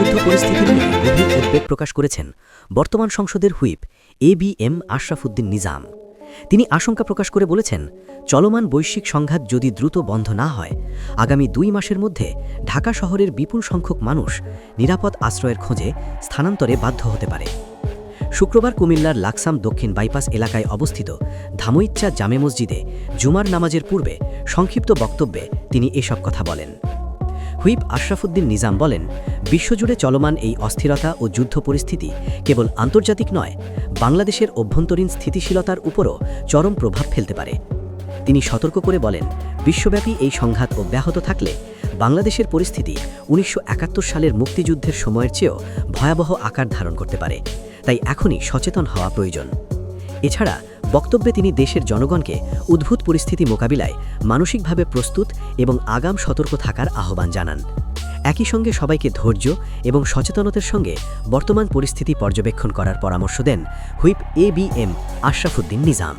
যুদ্ধ পরিস্থিতি নিয়ে গভীর উদ্বেগ প্রকাশ করেছেন বর্তমান সংসদের হুইপ এবিএম আশরাফ উদ্দিন নিজাম। তিনি আশঙ্কা প্রকাশ করে বলেছেন, চলমান বৈশ্বিক সংঘাত যদি দ্রুত বন্ধ না হয়, আগামী 2 মাসের মধ্যে ঢাকা শহরের বিপুল সংখ্যক মানুষ নিরাপদ আশ্রয়ের খোঁজে স্থানান্তরে বাধ্য হতে পারে। শুক্রবার কুমিল্লার লাকসাম দক্ষিণ বাইপাস এলাকায় অবস্থিত ধামইচ্চা জামে মসজিদে জুমার নামাজের পূর্বে সংক্ষিপ্ত বক্তব্যে তিনি এসব কথা বলেন। হুইপ আশরাফ উদ্দিন নিজাম বলেন, বিশ্বজুড়ে চলমান এই অস্থিরতা ও যুদ্ধ পরিস্থিতি কেবল আন্তর্জাতিক নয়, বাংলাদেশের অভ্যন্তরীণ স্থিতিশীলতার উপরও চরম প্রভাব ফেলতে পারে। তিনি সতর্ক করে বলেন, বিশ্বব্যাপী এই সংঘাত অব্যাহত থাকলে বাংলাদেশের পরিস্থিতি 1971 সালের মুক্তিযুদ্ধের সময়ের চেয়েও ভয়াবহ আকার ধারণ করতে পারে। তাই এখনই সচেতন হওয়া প্রয়োজন। এছাড়া বক্তব্যে তিনি দেশের জনগণকে উদ্ভূত পরিস্থিতি মোকাবিলায় মানসিকভাবে প্রস্তুত এবং আগাম সতর্ক থাকার আহ্বান জানান। একই সঙ্গে সবাইকে ধৈর্য এবং সচেতনতার সঙ্গে বর্তমান পরিস্থিতি পর্যবেক্ষণ করার পরামর্শ দেন হুইপ এবিএম আশরাফ উদ্দিন নিজাম।